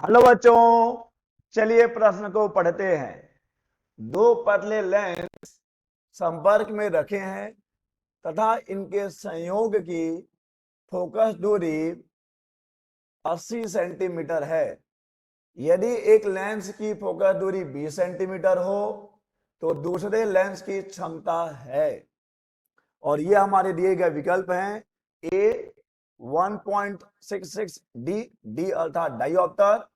Hello बच्चों, चलिए प्रश्न को पढ़ते हैं। दो पतले लेंस संपर्क में रखे हैं तथा इनके संयोग की फोकस दूरी 80 सेंटीमीटर है। यदि एक लेंस की फोकस दूरी 20 सेंटीमीटर हो तो दूसरे लेंस की क्षमता है। और ये हमारे दिए गए विकल्प हैं। ए 1.66 डी, डी अर्थात डाईऑप्टर।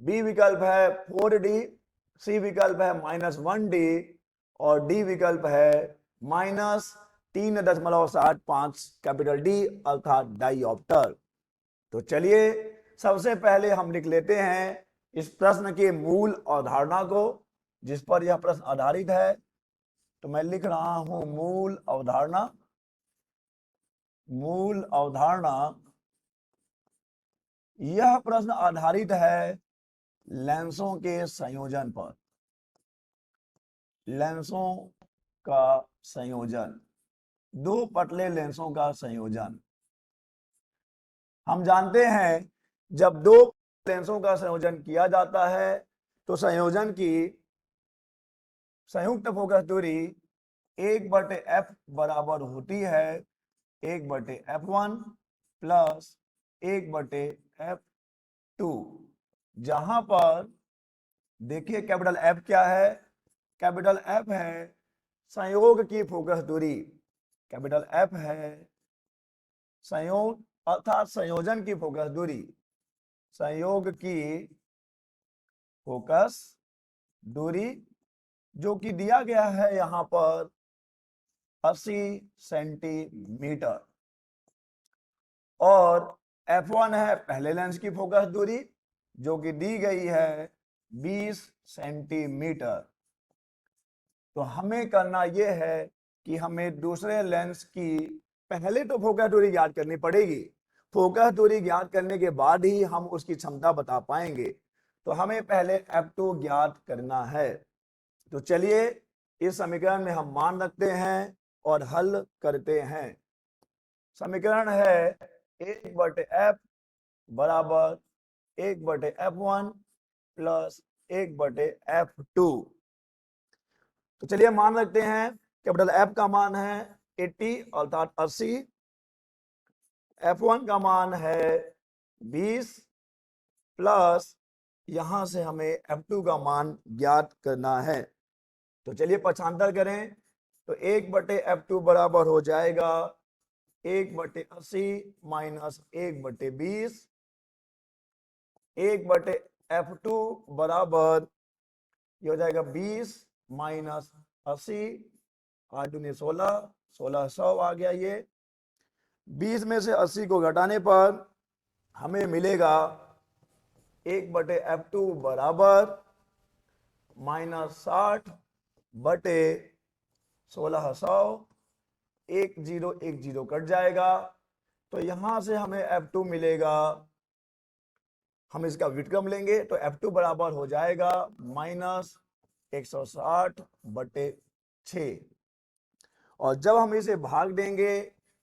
बी विकल्प है 4D, सी विकल्प है -1D और डी विकल्प है -3.75 कैपिटल डी अर्थात डाईऑप्टर। तो चलिए सबसे पहले हम लिख लेते हैं इस प्रश्न के मूल अवधारणा को जिस पर यह प्रश्न आधारित है। तो मैं लिख रहा हूं मूल अवधारणा। मूल अवधारणा, यह प्रश्न आधारित है लेंसों के संयोजन पर। लेंसों का संयोजन, दो पतले लेंसों का संयोजन। हम जानते हैं जब दो लेंसों का संयोजन किया जाता है तो संयोजन की संयुक्त फोकस दूरी 1/f बराबर होती है 1/f1 प्लस 1/f2। जहां पर देखिए कैपिटल एफ क्या है? कैपिटल एफ है संयोग की फोकस दूरी। कैपिटल एफ है संयोग अर्थात संयोजन की फोकस दूरी। संयोग की फोकस दूरी जो कि दिया गया है यहां पर 80 सेंटीमीटर। और F1 है पहले लेंस की फोकस दूरी जो कि दी गई है 20 सेंटीमीटर। तो हमें करना यह है कि हमें दूसरे लेंस की पहले तो फोकस दूरी ज्ञात करनी पड़ेगी। फोकस दूरी ज्ञात करने के बाद ही हम उसकी क्षमता बता पाएंगे। तो हमें पहले F2 ज्ञात करना है। तो चलिए इस समीकरण में हम मान रखते हैं और हल करते हैं। समीकरण है 1/f बराबर 1/f1 प्लस 1/f2। तो चलिए मान रखते हैं कैपिटल एफ का मान है 80 अर्थात 80, F1 का मान है 20 प्लस यहां से हमें F2 का मान ज्ञात करना है। तो चलिए पक्षांतर करें तो 1/f2 बराबर हो जाएगा 1/80 माइनस 1/20। 1/f2 बराबर ये हो जाएगा 20 माइनस 80, 8 दूनी 16, 1600 आ गया। ये 20 में से 80 को घटाने पर हमें मिलेगा 1/f2 बराबर -60/1600। 1010 कट जाएगा तो यहां से हमें F2 मिलेगा। हम इसका व्युत्क्रम लेंगे तो F2 बराबर हो जाएगा -160/6। और जब हम इसे भाग देंगे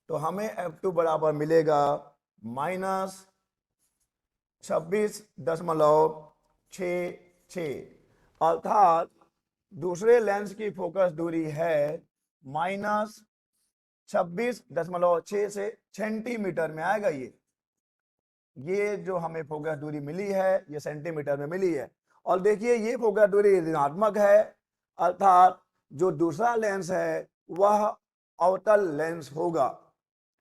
तो हमें F2 बराबर मिलेगा -26.66। अर्थात दूसरे लेंस की फोकस दूरी है -26.6 से सेंटीमीटर में आएगा। ये जो हमें फोकस दूरी मिली है ये सेंटीमीटर में मिली है। और देखिए ये फोकस दूरी ऋणात्मक है अर्थात जो दूसरा लेंस है वह अवतल लेंस होगा।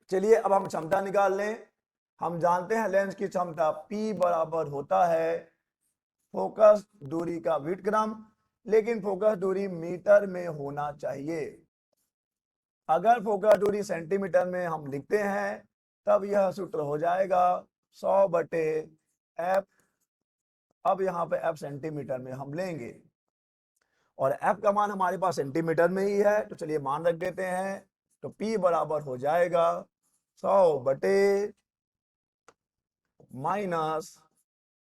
चलिए अब हम क्षमता निकाल लें। हम जानते हैं लेंस की क्षमता P बराबर होता है फोकस दूरी का व्युत्क्रम, लेकिन फोकस दूरी मीटर में होना चाहिए। अगर फोकस दूरी सेंटीमीटर में हम लिखते हैं तब यह सूत्र हो जाएगा 100/f। अब यहाँ पे f सेंटीमीटर में हम लेंगे और f का मान हमारे पास सेंटीमीटर में ही है तो चलिए मान रख देते हैं। तो P बराबर हो जाएगा 100/-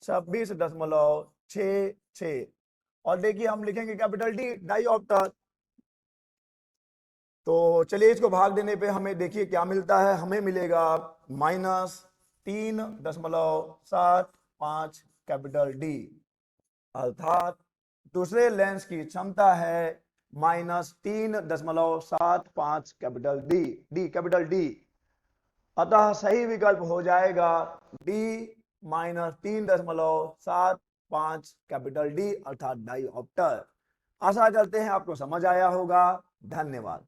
26.66। और देखिए हम लिखेंगे कैपिटल D डाईऑप्टर। तो चलिए इसको भाग देने पे हमें देखिए क्या मिलता है। हमें मिलेगा -3.75 कैपिटल डी, अर्थात दूसरे लेंस की क्षमता है -3.75 कैपिटल डी। अतः सही विकल्प हो जाएगा डी -3.75 कैपिटल डी अर्थात डाईऑप्टर। आशा करते हैं आपको समझ आया होगा। धन्यवाद।